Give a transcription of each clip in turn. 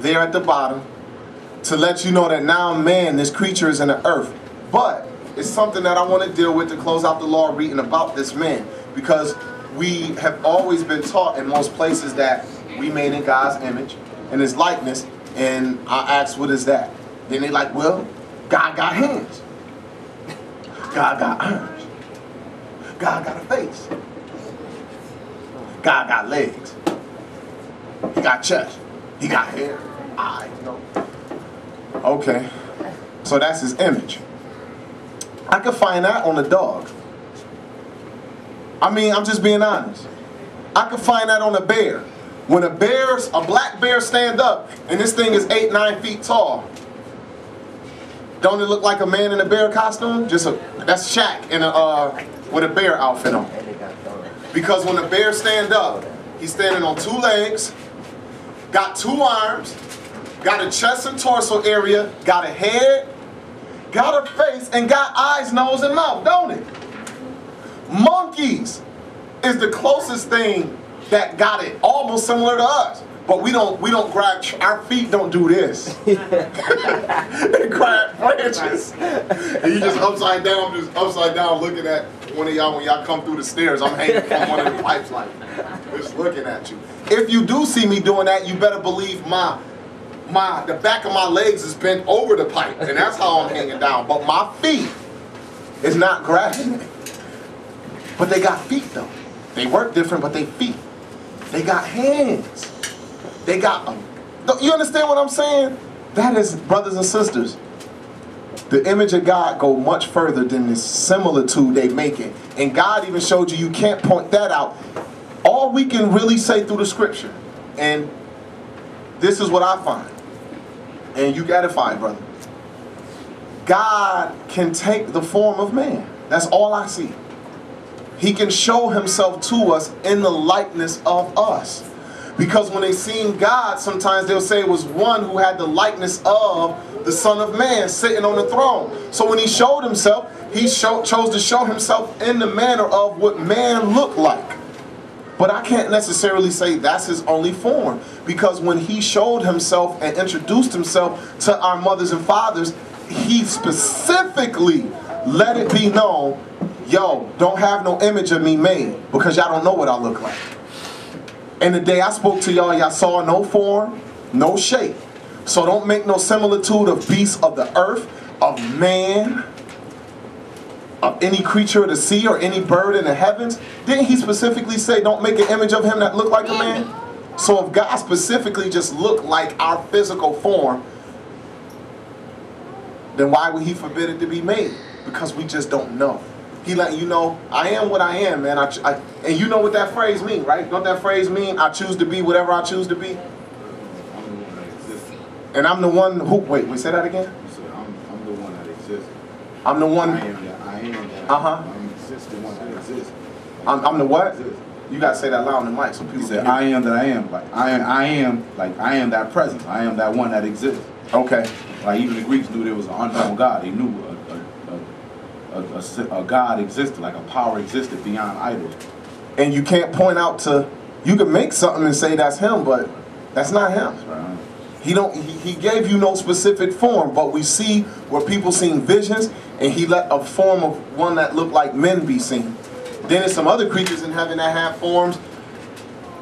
there at the bottom to let you know that now man, this creature is in the earth. But it's something that I want to deal with to close out the law reading about this man, because we have always been taught in most places that we made in God's image and his likeness, and I asked, what is that? Then they like, well, God got hands, God got arms, God got a face, God got legs, he got chest, he got hair, eyes, no. Okay, so that's his image. I could find that on a dog. I mean, I'm just being honest. I could find that on a bear. When a black bear stand up, and this thing is 8-9 feet tall, don't it look like a man in a bear costume? That's Shaq in with a bear outfit on. Because when a bear stand up, he's standing on 2 legs, got 2 arms, got a chest and torso area, got a head, got a face, and got eyes, nose, and mouth, don't it? Monkeys is the closest thing that got it, almost similar to us. But we don't grab, our feet don't do this. They grab branches. And you just upside down looking at one of y'all when y'all come through the stairs. I'm hanging from one of the pipes like, just looking at you. If you do see me doing that, you better believe the back of my legs is bent over the pipe, and that's how I'm hanging down. But my feet is not grabbing it. But they got feet though. They work different, but they feet. They got hands. They got them. You understand what I'm saying? That is, brothers and sisters, the image of God go much further than this similitude they make it. And God even showed you can't point that out. All we can really say through the scripture, and this is what I find, and you gotta find, brother. God can take the form of man. That's all I see. He can show himself to us in the likeness of us. Because when they seen God, sometimes they'll say it was one who had the likeness of the Son of Man sitting on the throne. So when he showed himself, he chose to show himself in the manner of what man looked like. But I can't necessarily say that's his only form. Because when he showed himself and introduced himself to our mothers and fathers, he specifically let it be known, yo, don't have no image of me made, because y'all don't know what I look like. And the day I spoke to y'all, y'all saw no form, no shape. So don't make no similitude of beasts of the earth, of man, of any creature of the sea, or any bird in the heavens. Didn't he specifically say don't make an image of him that look like a man? So if God specifically just looked like our physical form, then why would he forbid it to be made? Because we just don't know. He letting you know, I am what I am, man. And you know what that phrase mean, right? Don't that phrase mean, I choose to be whatever I choose to be? And I'm the one who, wait, say that again? You said, I'm the one that exists. I'm the one. I am that Uh-huh. I'm the one that exists. I'm the what? You gotta say that loud in the mic so people He said, can hear. I am that I am. Like I am that presence. I am that one that exists. Okay. Like even the Greeks knew there was an unknown God. They knew a God existed, like a power existed beyond idols. And you can't point out to, you can make something and say that's him, but that's not him. Right. He gave you no specific form, but we see where people seen visions, and he let a form of one that looked like men be seen. Then there's some other creatures in heaven that have forms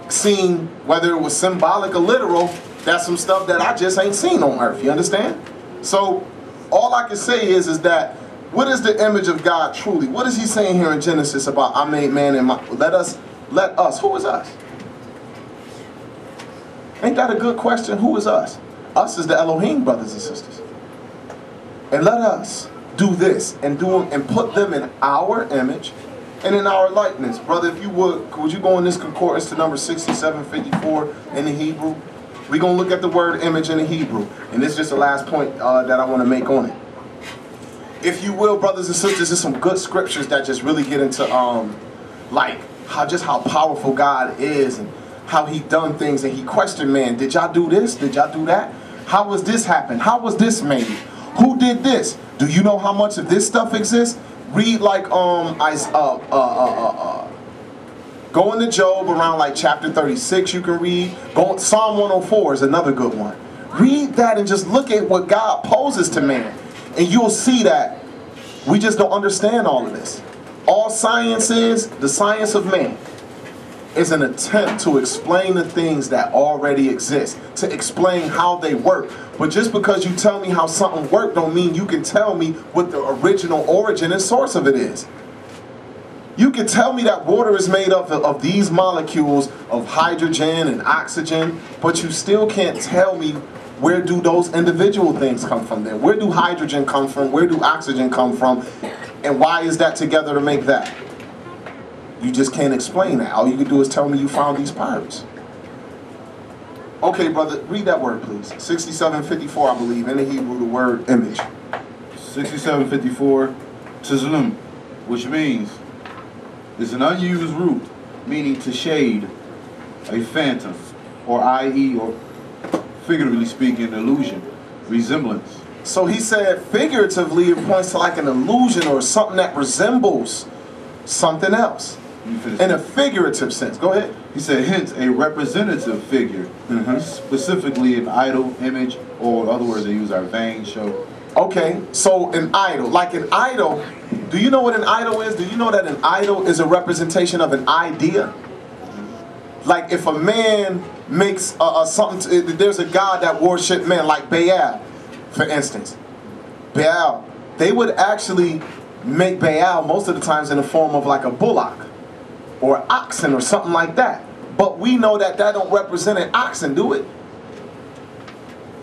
seen, whether it was symbolic or literal. That's some stuff that I just ain't seen on earth, you understand? So all I can say is that what is the image of God truly? What is he saying here in Genesis about I made man in my, let us, who is us? Ain't that a good question? Who is us? Us is the Elohim, brothers and sisters. And let us do this and put them in our image and in our likeness. Brother, if you would you go in this concordance to number 6754 in the Hebrew? We're going to look at the word image in the Hebrew. And this is just the last point that I want to make on it. If you will, brothers and sisters, there's some good scriptures that just really get into like how powerful God is and how he done things, and he questioned man, did y'all do this? Did y'all do that? How was this happen? How was this made? Who did this? Do you know how much of this stuff exists? Read like go into Job around like chapter 36 you can read. Go Psalm 104 is another good one. Read that and just look at what God poses to man. And you'll see that we just don't understand all of this. All science is, the science of man, is an attempt to explain the things that already exist, to explain how they work. But just because you tell me how something works don't mean you can tell me what the original origin and source of it is. You can tell me that water is made up of these molecules of hydrogen and oxygen, but you still can't tell me where do those individual things come from then? Where do hydrogen come from? Where do oxygen come from? And why is that together to make that? You just can't explain that. All you can do is tell me you found these pirates. Okay, brother, read that word, please. 6754, I believe, in the Hebrew, the word image. 6754, tzlum, which means it's an unused root, meaning to shade, a phantom, or i.e., or figuratively speaking, illusion, resemblance. So he said figuratively it points to like an illusion or something that resembles something else. In a figurative sense. Go ahead. He said, hence a representative figure, specifically an idol, image, or in other words, they use our vain show. Okay, so an idol. Like an idol, do you know what an idol is? Do you know that an idol is a representation of an idea? Like if a man makes something, there's a god that worship men, like Baal, for instance. Baal, they would actually make Baal most of the times in the form of like a bullock or oxen or something like that. But we know that that don't represent an oxen, do it?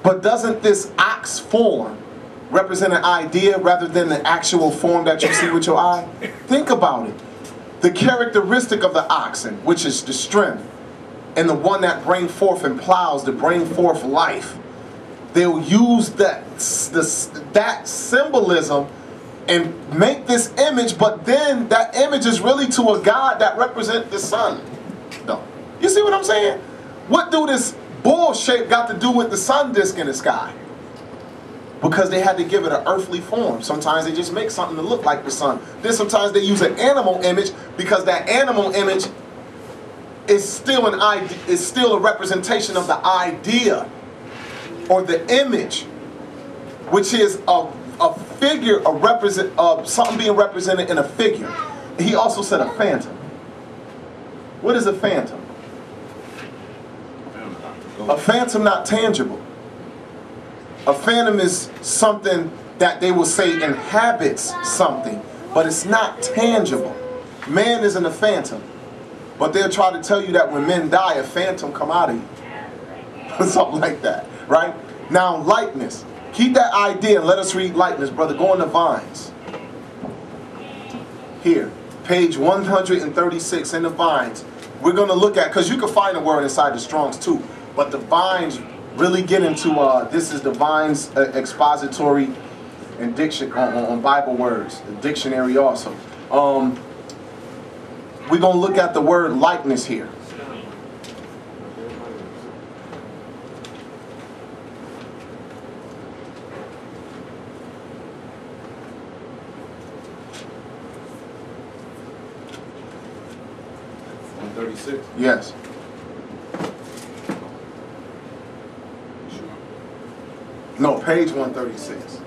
But doesn't this ox form represent an idea rather than the actual form that you see with your eye? Think about it. The characteristic of the oxen, which is the strength, and the one that bring forth and plows to bring forth life, they'll use that symbolism and make this image, but then that image is really to a god that represents the sun. No. You see what I'm saying? What do this bull shape got to do with the sun disk in the sky? Because they had to give it an earthly form. Sometimes they just make something to look like the sun. Then sometimes they use an animal image because that animal image is still an idea, is still a representation of the idea or the image, which is a figure, something being represented in a figure. He also said a phantom. What is a phantom? A phantom not tangible. A phantom is something that they will say inhabits something, but it's not tangible. Man isn't a phantom, but they'll try to tell you that when men die, a phantom come out of you. Something like that, right? Now, likeness. Keep that idea and let us read likeness, brother. Go on the vines. Here, page 136 in the vines. We're going to look at, because you can find a word inside the Strongs too, but the vines really get into, this is the vines expository and diction on Bible words, the dictionary also. We're going to look at the word likeness here. Yes. No, page 136.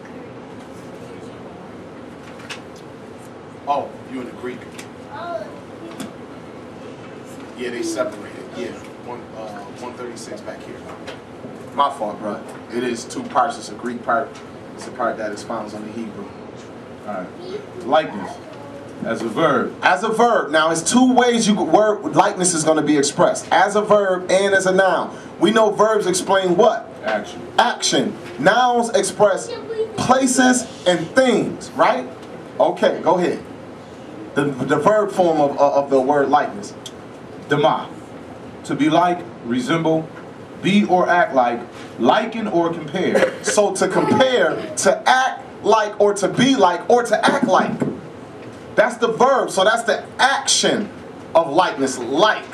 Oh, you in the Greek. Yeah, they separated. Yeah, 136 back here. My fault, bro. It is two parts. It's a Greek part. It's a part that expounds on the Hebrew. All right. Likeness. As a verb. As a verb. Now, it's two ways likeness is going to be expressed. As a verb and as a noun. We know verbs explain what? Action. Action. Nouns express places and things, right? Okay, go ahead. The verb form of the word likeness. Dema. To be like, resemble, be or act like, liken or compare. So to compare, to act like, or to be like, or to act like. That's the verb, so that's the action of likeness, like.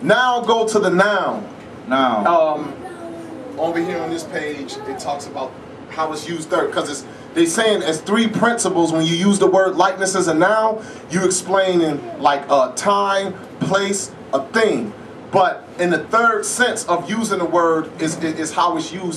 Now go to the noun. Noun. Over here on this page, it talks about how it's used there, because they're saying as three principles when you use the word likeness as a noun, you explain in like a time, place, a thing. But in the third sense of using the word is how it's used